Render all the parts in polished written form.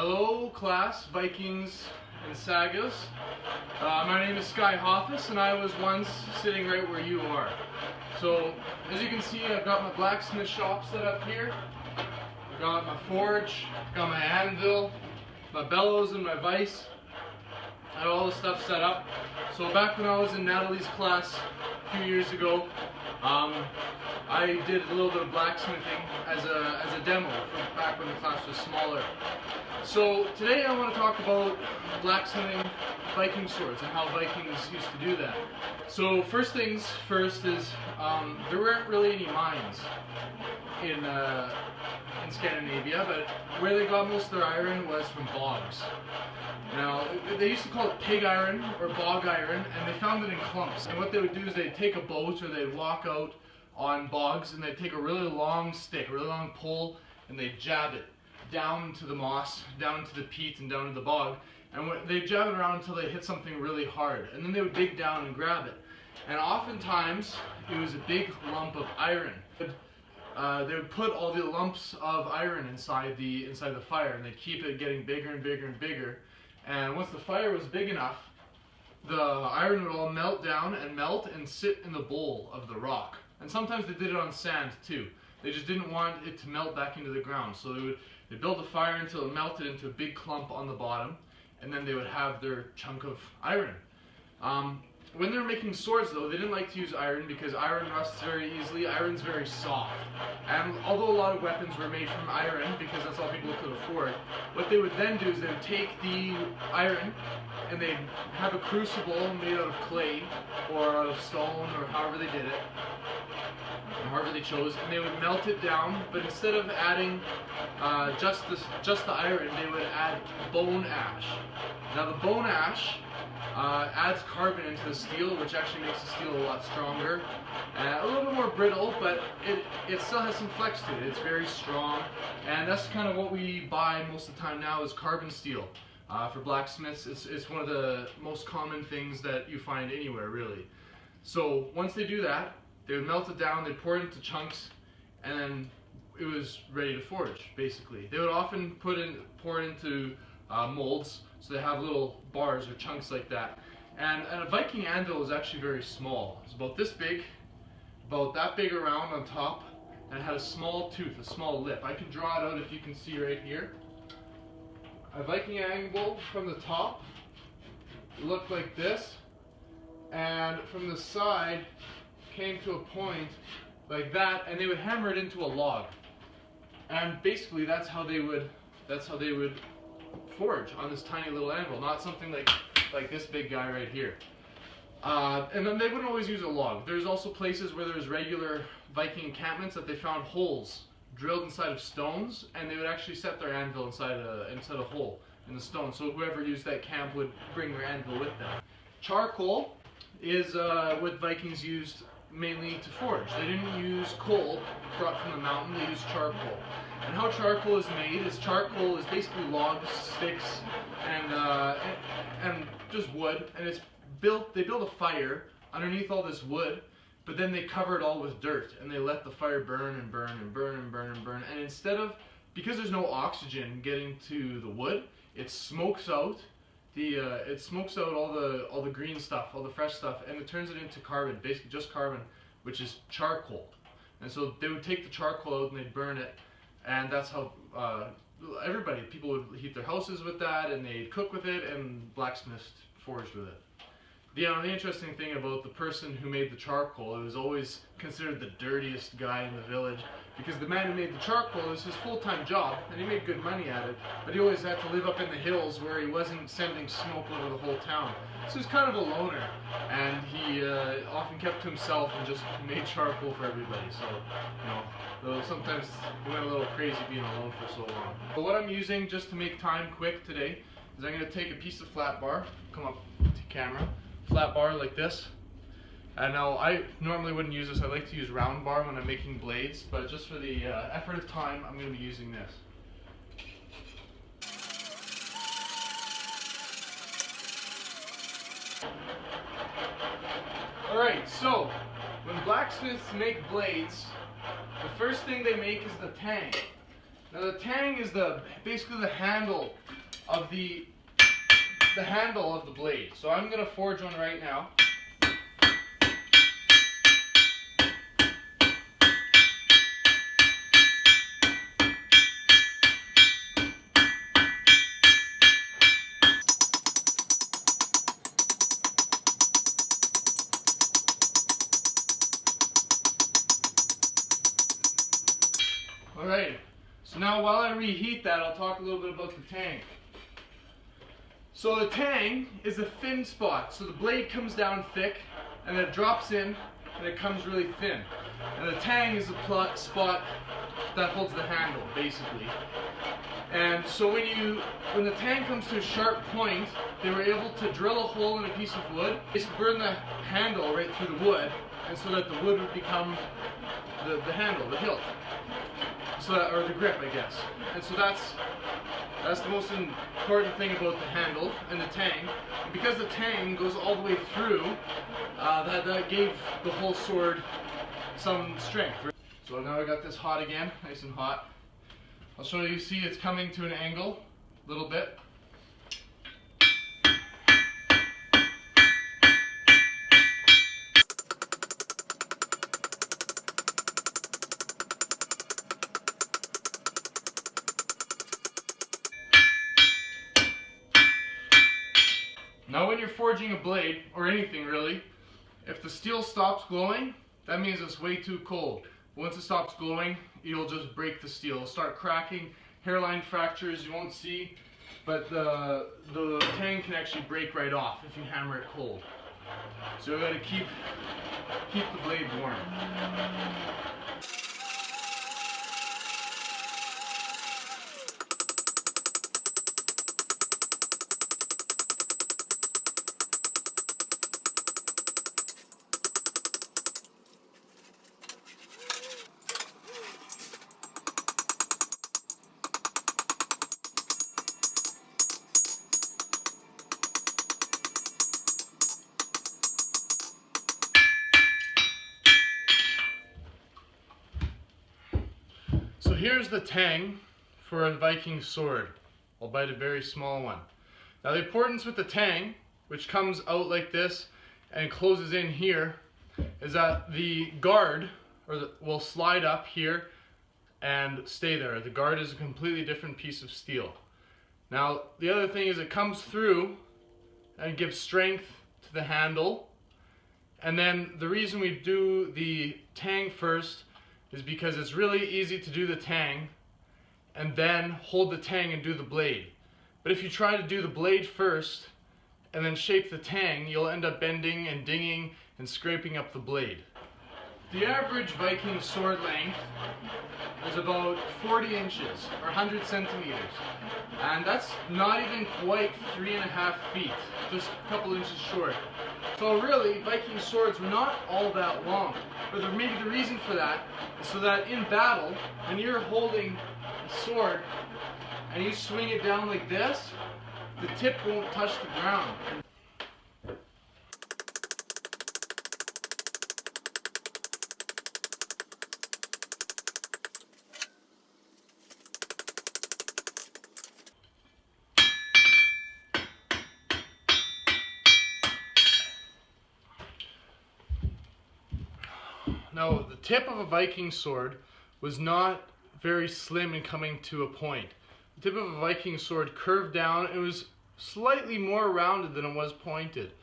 Hello class, Vikings and Sagas. My name is Sky Hoffus and I was once sitting right where you are. So as you can see, I've got my blacksmith shop set up here. I've got my forge, got my anvil, my bellows and my vise. I had all the stuff set up. So back when I was in Natalie's class a few years ago, I did a little bit of blacksmithing as a demo from back when the class was smaller. So today I want to talk about blacksmithing Viking swords and how Vikings used to do that. So first things first is there weren't really any mines in Scandinavia, but where they got most of their iron was from bogs. Now, they used to call it pig iron or bog iron, and they found it in clumps. And what they would do is they'd take a boat or they'd walk out on bogs and they'd take a really long stick, a really long pole, and they'd jab it down into the moss, down into the peat, and down into the bog. And they'd jab it around until they hit something really hard. And then they would dig down and grab it. And oftentimes, it was a big lump of iron. They would put all the lumps of iron inside the fire, and they'd keep it getting bigger and bigger and bigger. And once the fire was big enough, the iron would all melt down and melt and sit in the bowl of the rock. And sometimes they did it on sand too. They just didn't want it to melt back into the ground. So they'd build the fire until it melted into a big clump on the bottom, and then they would have their chunk of iron. When they were making swords though, they didn't like to use iron because iron rusts very easily. Iron's very soft. And although a lot of weapons were made from iron because that's all people could afford, what they would then do is they would take the iron and they'd have a crucible made out of clay or out of stone or however they did it, or however they chose, and they would melt it down, but instead of adding just the iron, they would add bone ash. Now the bone ash adds carbon into the steel, which actually makes the steel a lot stronger, a little bit more brittle, but it still has some flex to it. It's very strong, and that's kind of what we buy most of the time now is carbon steel. For blacksmiths, it's one of the most common things that you find anywhere, really. So once they do that, they would melt it down, they'd pour it into chunks, and then it was ready to forge, basically. They would often pour it into molds, so they have little bars or chunks like that. And a Viking anvil is actually very small. It's about this big, about that big around on top, and it had a small tooth, a small lip. I can draw it out if you can see right here. A Viking anvil from the top looked like this, and from the side came to a point like that, and they would hammer it into a log. And basically that's how they would forge on this tiny little anvil, not something like this big guy right here. And then they wouldn't always use a log. There's also places where there's regular Viking encampments that they found holes drilled inside of stones, and they would actually set their anvil inside a hole in the stone, so whoever used that camp would bring their anvil with them. Charcoal is what Vikings used mainly to forge. They didn't use coal brought from the mountain, they used charcoal. And how charcoal is made is charcoal is basically logs, sticks, and just wood, and they build a fire underneath all this wood, but then they cover it all with dirt, and they let the fire burn and burn and burn and burn and burn, and because there's no oxygen getting to the wood, it smokes out all the green stuff, all the fresh stuff, and it turns it into carbon, basically just carbon, which is charcoal. And so they would take the charcoal out and they'd burn it, and that's how people would heat their houses with that, and they'd cook with it, and blacksmiths forged with it. The interesting thing about the person who made the charcoal, it was always considered the dirtiest guy in the village, because the man who made the charcoal was his full-time job, and he made good money at it, but he always had to live up in the hills where he wasn't sending smoke over the whole town. So he's kind of a loner, and he often kept to himself and just made charcoal for everybody. So, though sometimes he went a little crazy being alone for so long. But what I'm using just to make time quick today is I'm going to take a piece of flat bar, come up to camera, flat bar like this. And now I normally wouldn't use this. I like to use round bar when I'm making blades, but just for the effort of time, I'm going to be using this. Alright, so when blacksmiths make blades, the first thing they make is the tang. Now the tang is basically the handle of the blade. So I'm going to forge one right now. Alright, so now while I reheat that, I'll talk a little bit about the tang. So the tang is a thin spot, so the blade comes down thick, and then it drops in, and it comes really thin. And the tang is the spot that holds the handle, basically. And so when the tang comes to a sharp point, they were able to drill a hole in a piece of wood, just burn the handle right through the wood, and so that the wood would become the handle, the hilt. So that, or the grip, I guess. And so that's the most important thing about the handle and the tang. And because the tang goes all the way through, that gave the whole sword some strength. So now I got this hot again, nice and hot. I'll show you, see it's coming to an angle a little bit. Now when you're forging a blade, or anything really, if the steel stops glowing, that means it's way too cold. Once it stops glowing, you'll just break the steel. It'll start cracking, hairline fractures you won't see, but the tang can actually break right off if you hammer it cold. So you gotta keep the blade warm. So here's the tang for a Viking sword, albeit a very small one. Now the importance with the tang, which comes out like this and closes in here, is that the guard will slide up here and stay there. The guard is a completely different piece of steel. Now the other thing is it comes through and gives strength to the handle. And then the reason we do the tang first is because it's really easy to do the tang and then hold the tang and do the blade. But if you try to do the blade first and then shape the tang, you'll end up bending and dinging and scraping up the blade. The average Viking sword length is about 40 inches or 100 centimeters. And that's not even quite 3.5 feet, just a couple inches short. So really, Viking swords were not all that long. But maybe the reason for that is so that in battle, when you're holding a sword and you swing it down like this, the tip won't touch the ground. Now, the tip of a Viking sword was not very slim and coming to a point. The tip of a Viking sword curved down. It was slightly more rounded than it was pointed.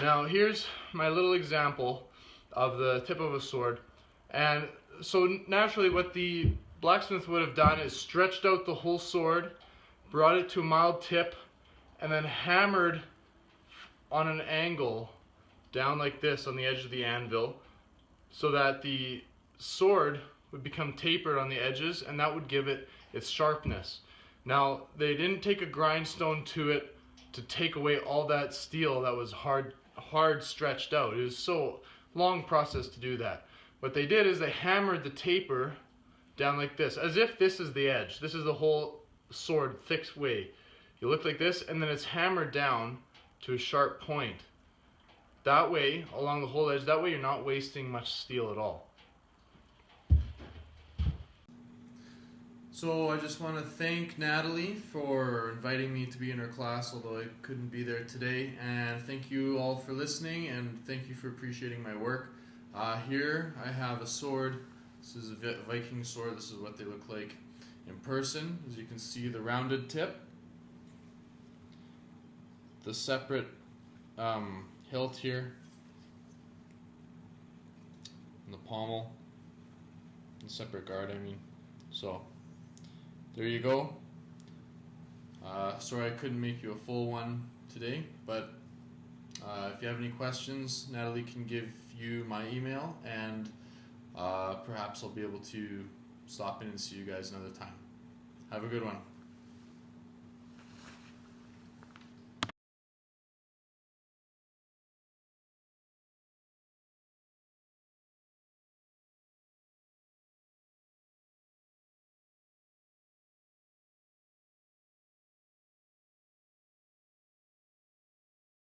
Now, here's my little example of the tip of a sword. And so naturally what the blacksmith would have done is stretched out the whole sword, brought it to a mild tip, and then hammered on an angle down like this on the edge of the anvil, so that the sword would become tapered on the edges, and that would give it its sharpness. Now, they didn't take a grindstone to it to take away all that steel that was hard stretched out. It was so long process to do that. What they did is they hammered the taper down like this, as if this is the edge. This is the whole sword thick way. You look like this, and then it's hammered down to a sharp point. That way, along the whole edge, that way you're not wasting much steel at all. So I just want to thank Natalie for inviting me to be in her class, although I couldn't be there today. And thank you all for listening, and thank you for appreciating my work. Here I have a sword. This is a Viking sword. This is what they look like in person. As you can see, the rounded tip, the separate hilt here, and the pommel, and separate guard, I mean. So there you go. Sorry I couldn't make you a full one today, but if you have any questions, Natalie can give you my email, and perhaps I'll be able to stop in and see you guys another time. Have a good one.